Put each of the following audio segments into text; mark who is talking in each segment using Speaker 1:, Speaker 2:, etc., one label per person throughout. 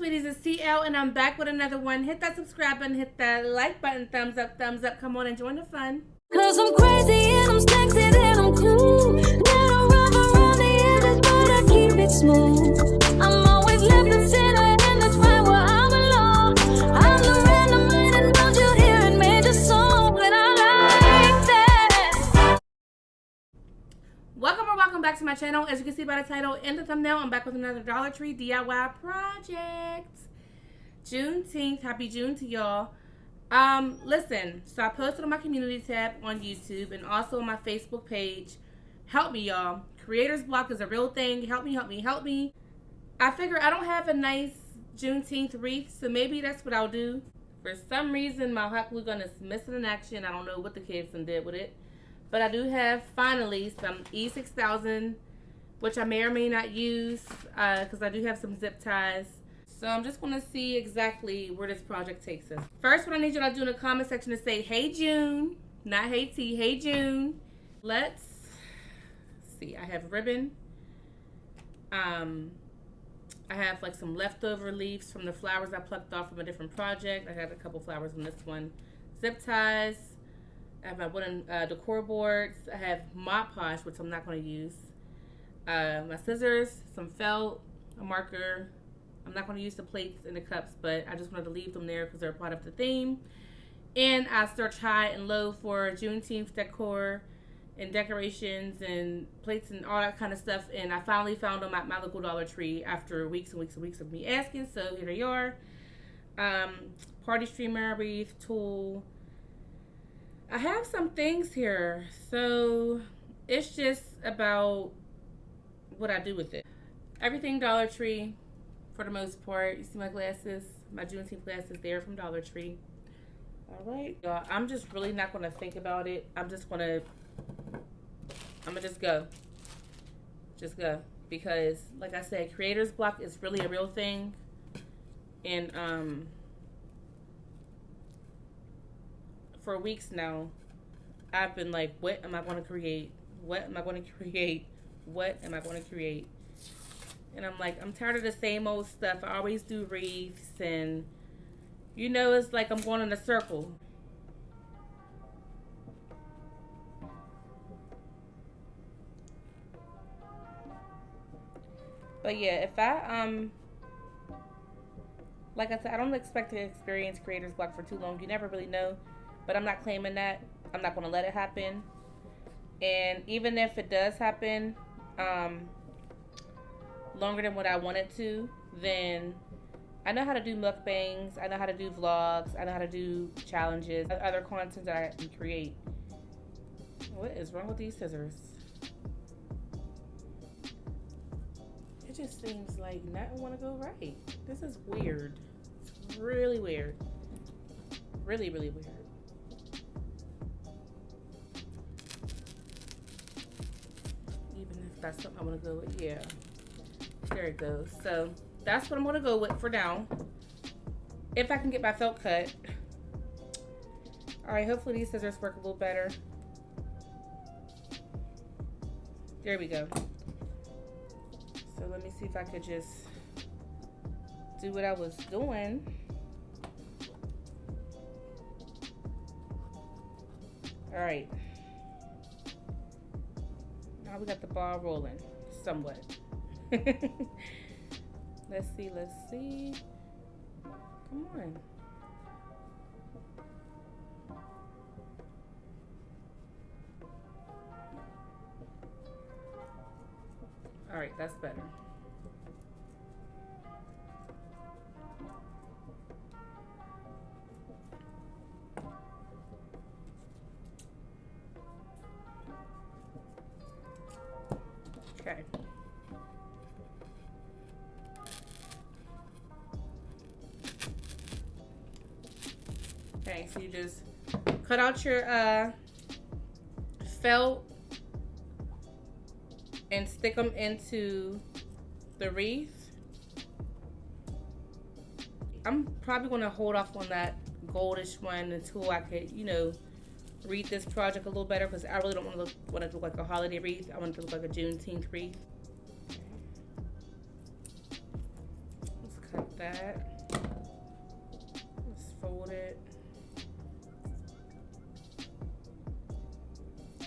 Speaker 1: sweeties, it's TeeElle, and I'm back with another one. Hit that subscribe button, hit that like button, thumbs up, come on and join the fun.
Speaker 2: Cause I'm crazy and I'm sexy and I'm cool. Little rough around the edges, but I keep it smooth. I'm always left in center and that's right where I belong. I'm the random man and don't you hear it major song, and I like that.
Speaker 1: Welcome back to my channel. As you can see by the title and the thumbnail, I'm back with another Dollar Tree DIY project. Juneteenth, happy June to y'all. Listen, so I posted on my community tab on YouTube and also on my Facebook page. Help me, y'all. Creator's block is a real thing. Help me. I figure I don't have a nice Juneteenth wreath, so maybe that's what I'll do. For some reason, my hot glue gun is missing in action. I don't know what the kids did with it. But I do have, finally, some E6000, which I may or may not use, because I do have some zip ties. So I'm just going to see exactly where this project takes us. First, what I need you to do in the comment section is say, hey June, not hey T, hey June. Let's see, I have ribbon. I have like some leftover leaves from the flowers I plucked off from a different project. I have a couple flowers on this one. Zip ties. I have my wooden decor boards. I have Mod Podge, which I'm not going to use. My scissors, some felt, a marker. I'm not going to use the plates and the cups, but I just wanted to leave them there because they're part of the theme. And I searched high and low for Juneteenth decor and decorations and plates and all that kind of stuff. And I finally found them at my local Dollar Tree after weeks and weeks of me asking. So here they are. Party streamer, wreath, tool. I have some things here. So it's just about what I do with it. Everything Dollar Tree. For the most part, you see my glasses, my Juneteenth glasses there from Dollar Tree. All right, y'all, I'm just really not going to think about it. I'm just going to just go. Just go. Because, like I said, creator's block is really a real thing. And, for weeks now, I've been like, what am I going to create? What am I going to create? What am I going to create? And I'm like, I'm tired of the same old stuff. I always do wreaths and, you know, it's like I'm going in a circle. But yeah, if I, like I said, I don't expect to experience creator's block for too long. You never really know. But I'm not claiming that. I'm not going to let it happen. And even if it does happen, longer than what I wanted to, then I know how to do mukbangs, I know how to do vlogs, I know how to do challenges, other content that I can create. What is wrong with these scissors? It just seems like nothing want to go right. This is weird. It's really weird. Really weird. Even if that's something I want to go with, yeah. There it goes. So that's what I'm going to go with for now. If I can get my felt cut. Alright, hopefully these scissors work a little better. There we go. So let me see if I could just do what I was doing. Alright. Now we got the ball rolling. Somewhat. Let's see. Come on. All right, that's better. Okay. Okay, so you just cut out your felt and stick them into the wreath. I'm probably going to hold off on that goldish one until I could, you know, read this project a little better, because I really don't want to look like a holiday wreath. I want it to look like a Juneteenth wreath. Let's cut that. Let's fold it.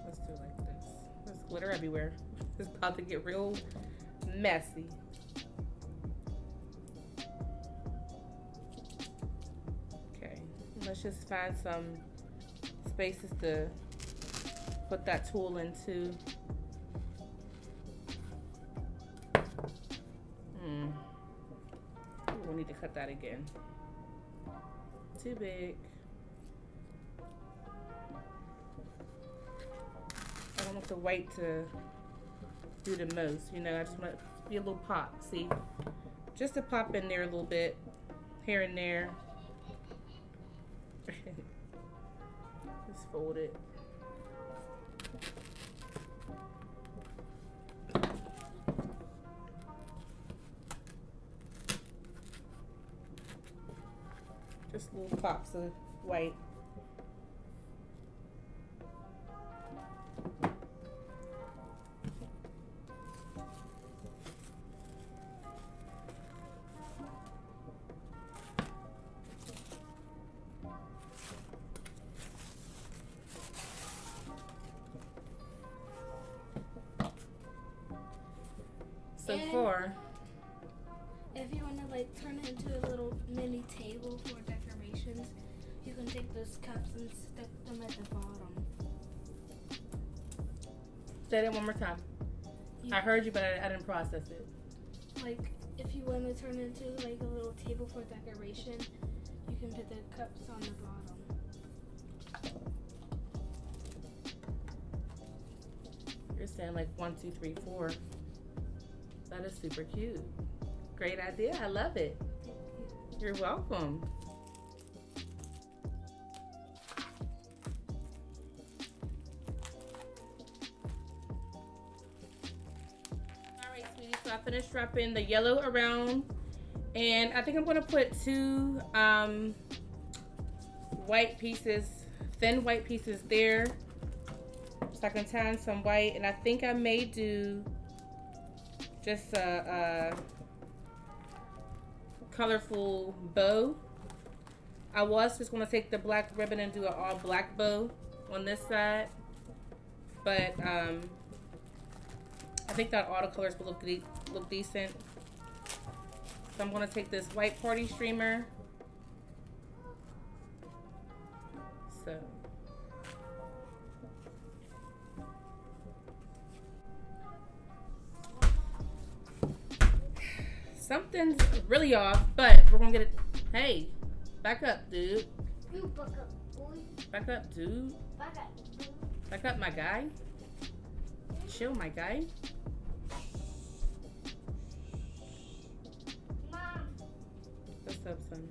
Speaker 1: Let's do it like this. There's glitter everywhere. It's about to get real messy. Okay, let's just find some spaces to put that tool into. We'll need to cut that again. Too big. I don't want the white to do the most, you know. I just want it to be a little pop, see? Just to pop in there a little bit, here and there. Just fold it. Just little pops of white. So far,
Speaker 3: if you want to like turn it into a little mini table for decorations, you can take those cups and stick them at the bottom.
Speaker 1: say that one more time. I heard you, but I didn't process it.
Speaker 3: Like, if you want to turn it into like a little table for decoration, you can put the cups on the bottom.
Speaker 1: You're saying like 1, 2, 3, 4. That is super cute. Great idea. I love it. You're welcome. Alright, sweetie. So I finished wrapping the yellow around. And I think I'm going to put 2 white pieces, thin white pieces there. So I can tie in some white. And I think I may do just a colorful bow. I was just going to take the black ribbon and do an all black bow on this side, but I think that all the colors will look decent. So I'm going to take this white party streamer. So something's really off, but we're gonna get it. Hey, back up, dude.
Speaker 3: You back up, boy.
Speaker 1: Back up, dude.
Speaker 3: Back up.
Speaker 1: Back up, my guy. Chill, my guy.
Speaker 3: Mom.
Speaker 1: What's up, son?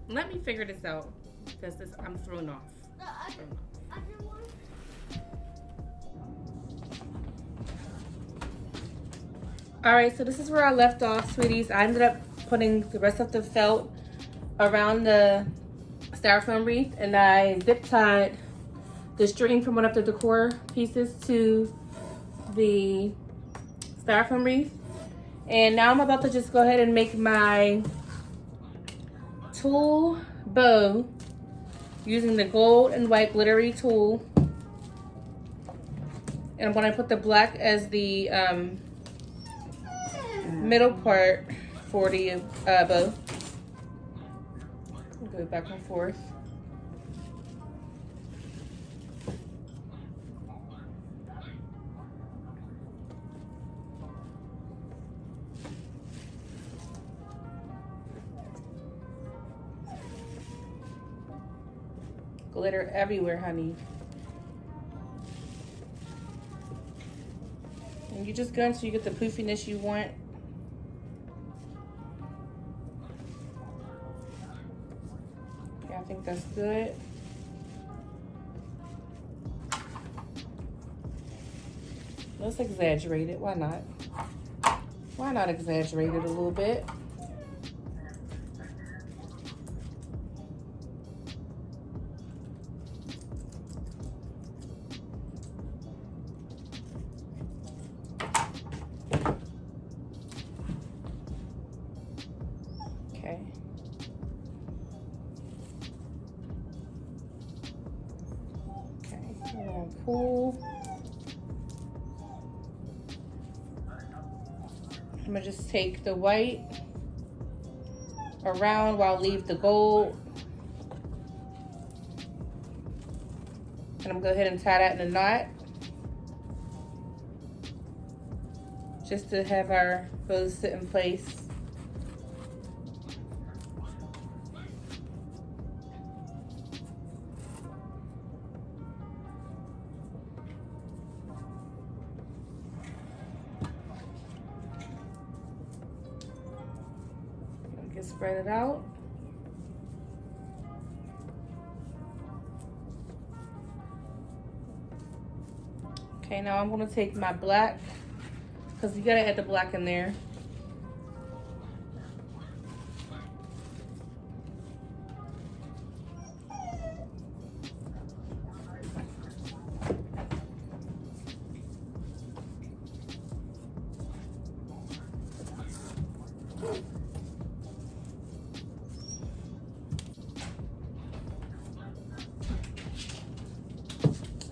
Speaker 1: Let me figure this out, because I'm thrown off. Alright, so this is where I left off, sweeties. I ended up putting the rest of the felt around the styrofoam wreath, and I zip tied the string from one of the decor pieces to the styrofoam wreath. And now I'm about to just go ahead and make my tool bow using the gold and white glittery tool. And I'm going to put the black as the middle part for the bow. Go back and forth. Glitter everywhere, honey. And you just go until you get the poofiness you want. Okay, I think that's good. Let's exaggerate it. Why not? Why not exaggerate it a little bit? Okay. Okay, we're gonna pull. I'm gonna just take the white around while I leave the gold. And I'm gonna go ahead and tie that in a knot. Just to have our bows sit in place. Spread it out. Okay, now I'm gonna take my black, because you gotta add the black in there.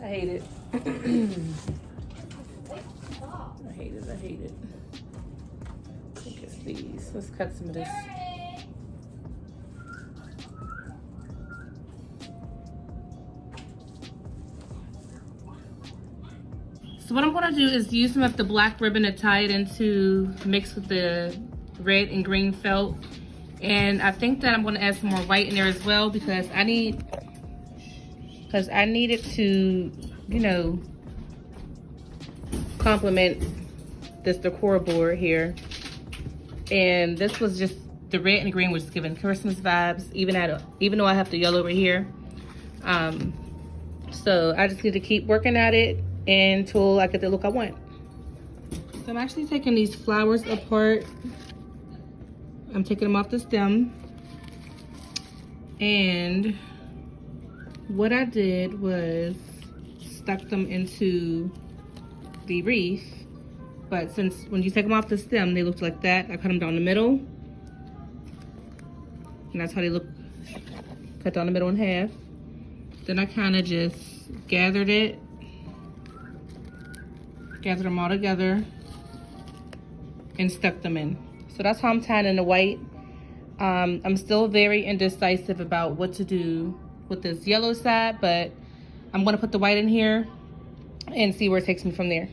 Speaker 1: I hate it. I hate it, I hate it. I think it's these. Let's cut some of this. So what I'm gonna do is use some of the black ribbon to tie it into, mix with the red and green felt. And I think that I'm gonna add some more white in there as well because I need it to, you know, complement this decor board here. And this was just, the red and green was giving Christmas vibes, even though I have the yellow over here. So I just need to keep working at it until I get the look I want. So I'm actually taking these flowers apart. I'm taking them off the stem. And what I did was stuck them into the wreath, but since when you take them off the stem, they look like that. I cut them down the middle, and that's how they look, cut down the middle in half. Then I kind of just gathered them all together and stuck them in. So that's how I'm tying in the white. I'm still very indecisive about what to do with this yellow side, but I'm gonna put the white in here and see where it takes me from there.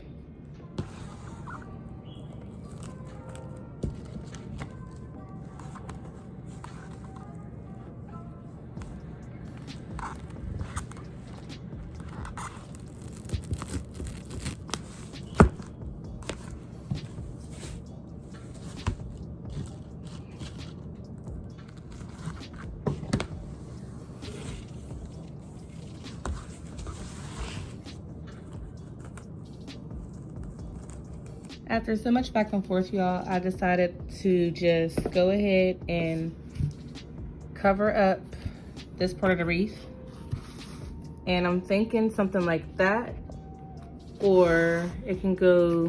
Speaker 1: After so much back and forth, y'all, I decided to just go ahead and cover up this part of the wreath. And I'm thinking something like that, or it can go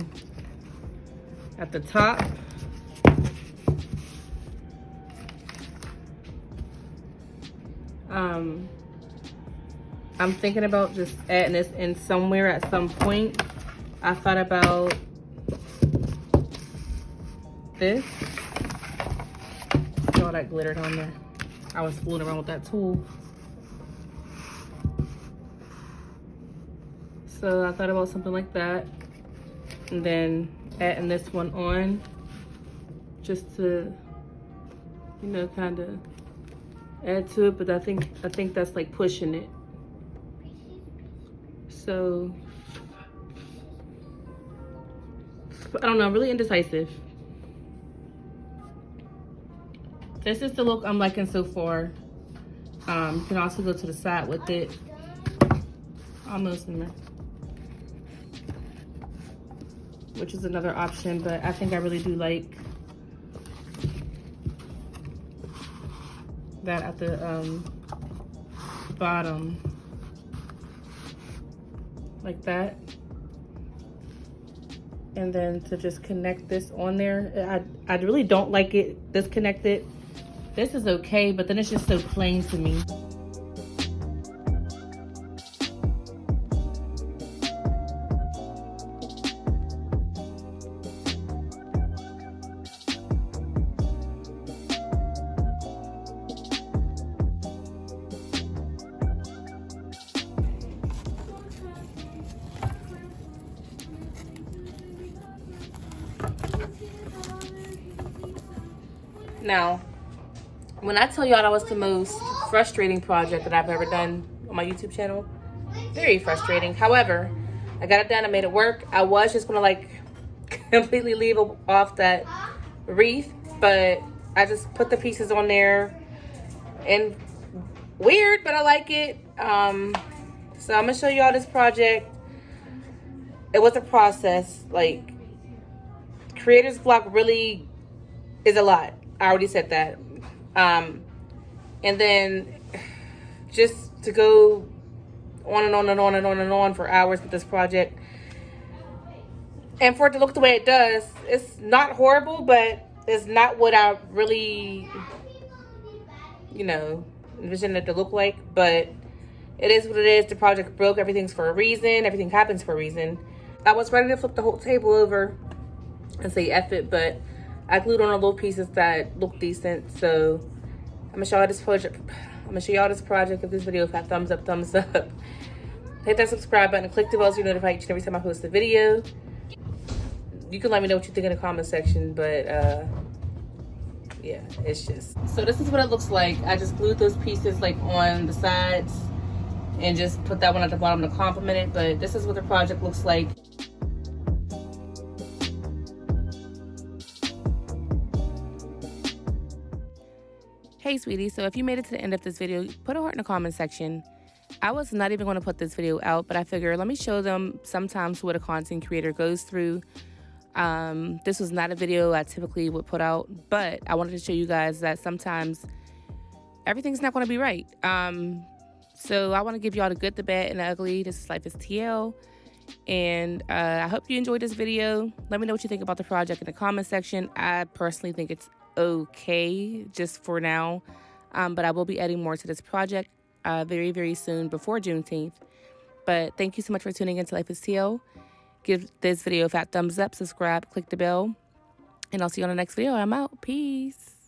Speaker 1: at the top. I'm thinking about just adding this in somewhere at some point. I thought about this. See all that glittered on there. I was fooling around with that tool. So I thought about something like that, and then adding this one on just to, you know, kind of add to it. But I think that's like pushing it. So I don't know, I'm really indecisive. This is the look I'm liking so far. You can also go to the side with it. Almost in there. which is another option, but I think I really do like that at the bottom, like that. And then to just connect this on there, I really don't like it disconnected. This is okay, but then it's just so plain to me. Now, when I tell y'all that was the most frustrating project that I've ever done on my YouTube channel, very frustrating. However, I got it done, I made it work. I was just gonna like completely leave off that wreath, but I just put the pieces on there, and weird, but I like it. So I'm gonna show y'all this project. It was a process. Like, creator's block really is a lot. I already said that. And then just to go on and on and on and on and on for hours with this project, and for it to look the way it does, it's not horrible, but it's not what I really, you know, envisioned it to look like. But it is what it is. The project broke. Everything's for a reason. Everything happens for a reason. I was ready to flip the whole table over and say F it, but I glued on a little pieces that look decent. So I'm gonna show y'all this project. I'm gonna show y'all this project. If this video got thumbs up, thumbs up. Hit that subscribe button and click the bell so you're notified each and every time I post a video. You can let me know what you think in the comment section, but yeah, it's just. So this is what it looks like. I just glued those pieces like on the sides and just put that one at the bottom to complement it. But this is what the project looks like. Hey sweetie, so if you made it to the end of this video, put a heart in the comment section. I was not even going to put this video out, but I figured let me show them sometimes what a content creator goes through. This was not a video I typically would put out, but I wanted to show you guys that sometimes everything's not going to be right. So I want to give y'all the good, the bad, and the ugly. This is Lifeasteeelle, and I hope you enjoyed this video. Let me know what you think about the project in the comment section. I personally think it's okay just for now, but I will be adding more to this project very, very soon before Juneteenth. But thank you so much for tuning into Lifeasteeelle. Give this video a fat thumbs up, subscribe, click the bell, and I'll see you on the next video. I'm out. Peace.